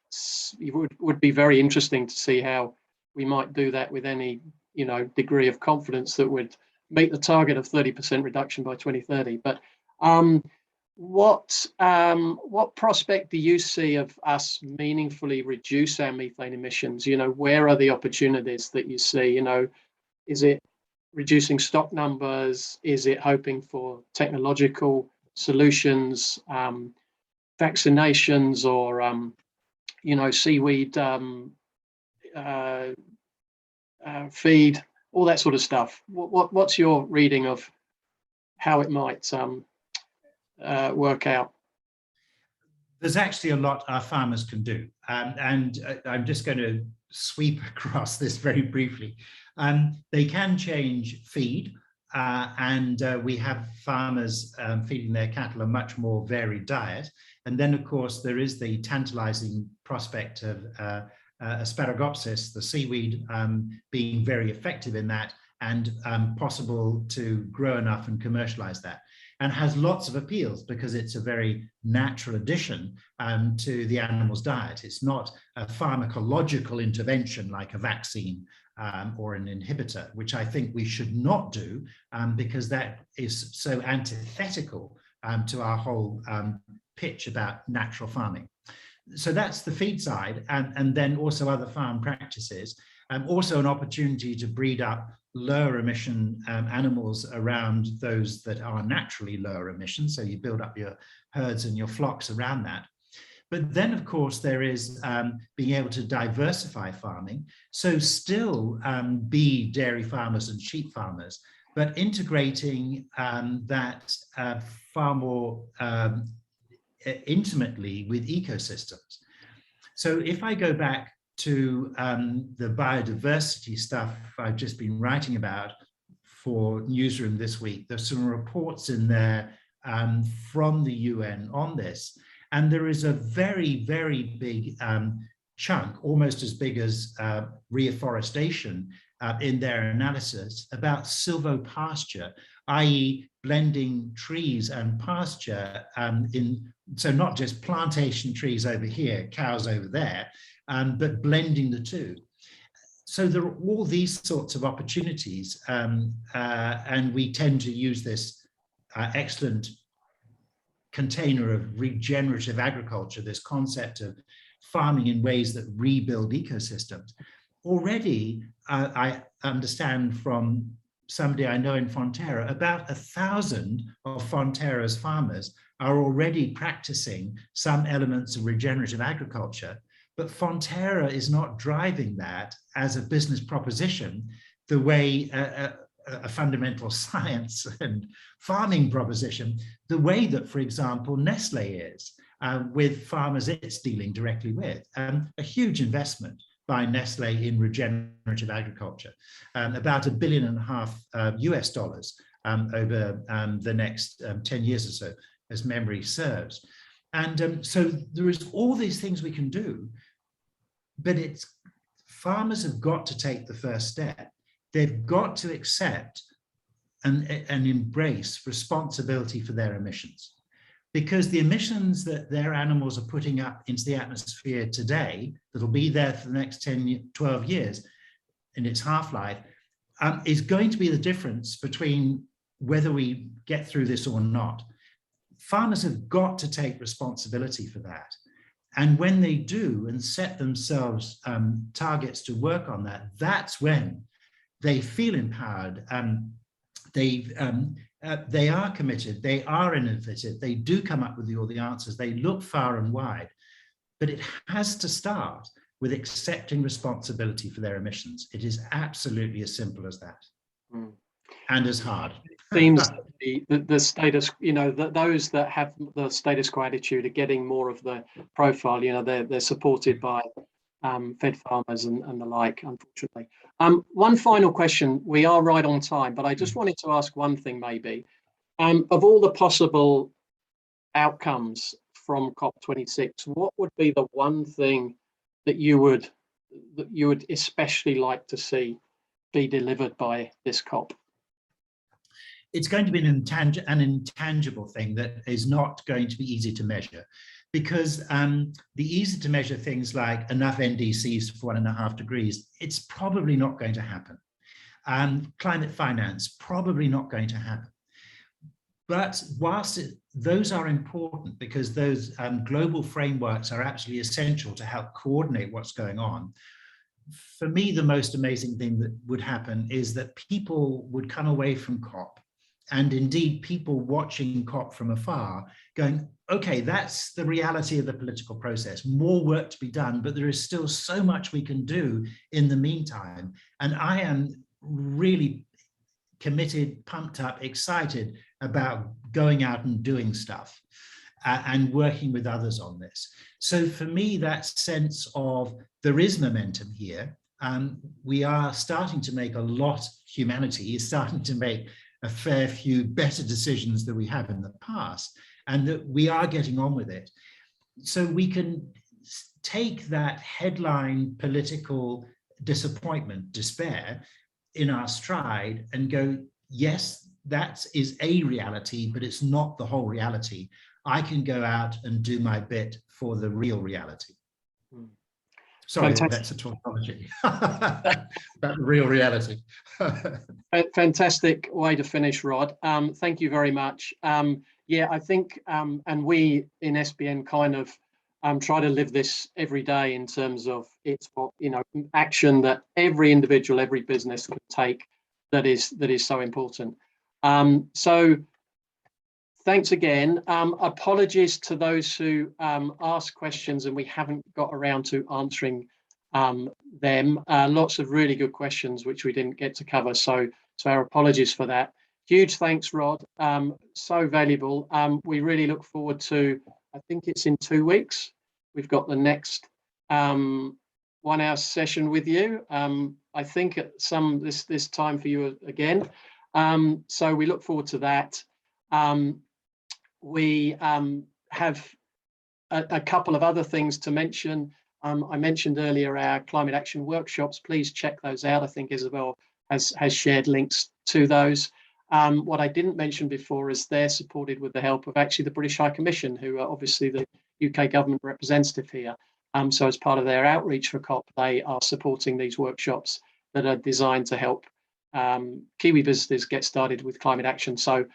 would be very interesting to see how we might do that with any, you know, degree of confidence that would meet the target of 30% reduction by 2030. But what prospect do you see of us meaningfully reduce our methane emissions? You know, where are the opportunities that you see? You know, is it reducing stock numbers? Is it hoping for technological solutions, vaccinations, or you know, seaweed feed, all that sort of stuff? What's your reading of how it might work out? There's actually a lot our farmers can do, and I'm just going to sweep across this very briefly. They can change feed, and we have farmers feeding their cattle a much more varied diet. And then, of course, there is the tantalizing prospect of Asparagopsis, the seaweed, being very effective in that, and possible to grow enough and commercialize that. And has lots of appeals because it's a very natural addition to the animal's diet. It's not a pharmacological intervention like a vaccine or an inhibitor, which I think we should not do because that is so antithetical to our whole pitch about natural farming. So that's the feed side, and then also other farm practices. Also an opportunity to breed up lower emission animals around those that are naturally lower emission. So you build up your herds and your flocks around that. But then, of course, there is being able to diversify farming. So still be dairy farmers and sheep farmers, but integrating that far more intimately with ecosystems. So if I go back to the biodiversity stuff I've just been writing about for Newsroom this week, there's some reports in there from the UN on this. And there is a very, very big chunk, almost as big as reforestation in their analysis about silvopasture, i.e. blending trees and pasture so not just plantation trees over here, cows over there, but blending the two. So there are all these sorts of opportunities, and we tend to use this excellent container of regenerative agriculture, this concept of farming in ways that rebuild ecosystems. Already, I understand from somebody I know in Fonterra, about 1,000 of Fonterra's farmers are already practicing some elements of regenerative agriculture, but Fonterra is not driving that as a business proposition the way a fundamental science and farming proposition, the way that, for example, Nestle is with farmers it's dealing directly with. A huge investment by Nestle in regenerative agriculture, about $1.5 billion US dollars over the next 10 years or so, as memory serves. And so there is all these things we can do, but farmers have got to take the first step. They've got to accept and embrace responsibility for their emissions, because the emissions that their animals are putting up into the atmosphere today, that'll be there for the next 10, 12 years in its half-life, is going to be the difference between whether we get through this or not. Farmers have got to take responsibility for that. And when they do and set themselves targets to work on that, that's when they feel empowered. They are committed, they are innovative, they do come up with all the answers, they look far and wide, but it has to start with accepting responsibility for their emissions. It is absolutely as simple as that, and as hard. Seems the status, those that have the status quo attitude are getting more of the profile. They're supported by fed farmers and the like, unfortunately. One final question. We are right on time, but I just wanted to ask one thing maybe. Of all the possible outcomes from COP26, what would be the one thing that you would especially like to see be delivered by this COP? It's going to be an intangible thing that is not going to be easy to measure, because the easy to measure things like enough NDCs for 1.5 degrees, it's probably not going to happen. Climate finance, probably not going to happen. But whilst those are important, because those global frameworks are absolutely essential to help coordinate what's going on, for me, the most amazing thing that would happen is that people would come away from COP, and indeed people watching COP from afar, going, okay, that's the reality of the political process. More work to be done, but there is still so much we can do in the meantime. And I am really committed, pumped up, excited about going out and doing stuff and working with others on this. So for me, that sense of there is momentum here. We are starting to make a lot, humanity is starting to make a fair few better decisions than we have in the past, and that we are getting on with it. So we can take that headline political disappointment, despair, in our stride and go, yes, that is a reality, but it's not the whole reality. I can go out and do my bit for the real reality. Sorry, that's a tautology. That real reality. Fantastic way to finish, Rod. Thank you very much. Yeah, I think, and we in SBN kind of try to live this every day in terms of it's action that every individual, every business can take that is so important. So thanks again. Apologies to those who asked questions and we haven't got around to answering them. Lots of really good questions which we didn't get to cover. So So our apologies for that. Huge thanks, Rod. So valuable. We really look forward to, I think it's in 2 weeks. We've got the next 1 hour session with you. I think at this time for you again. So we look forward to that. We have a couple of other things to mention. I mentioned earlier our climate action workshops. Please check those out. I think Isabel has shared links to those. What I didn't mention before is they're supported with the help of actually the British High Commission, who are obviously the UK government representative here. So as part of their outreach for COP, they are supporting these workshops that are designed to help Kiwi visitors get started with climate action. So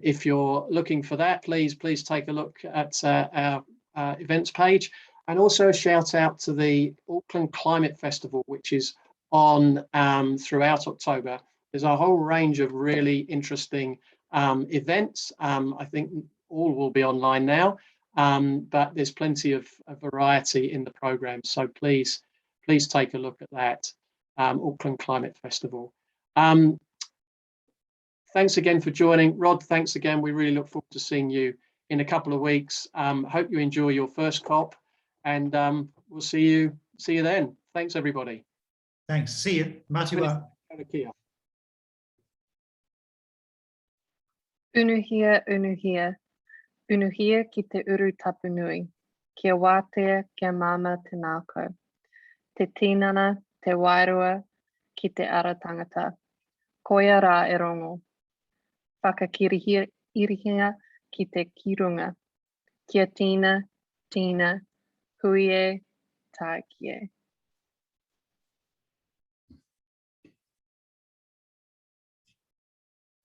if you're looking for that, please take a look at our events page. And also a shout out to the Auckland Climate Festival, which is on throughout October. There's a whole range of really interesting events. I think all will be online now, but there's plenty of variety in the program. So please take a look at that, Auckland Climate Festival. Thanks again for joining. Rod, thanks again. We really look forward to seeing you in a couple of weeks. Hope you enjoy your first COP, and we'll see you then. Thanks, everybody. Thanks. See you. Matiwa. Unuhia, unuhia. Unuhia ki te uru tapunui. Kia wātea, kia mama te nākau. Te tinana, te wairua, ki te ara tangata. Koia rā e rongo. Whakakirihia ki te kirunga. Kia tina, tina, huie, tākie.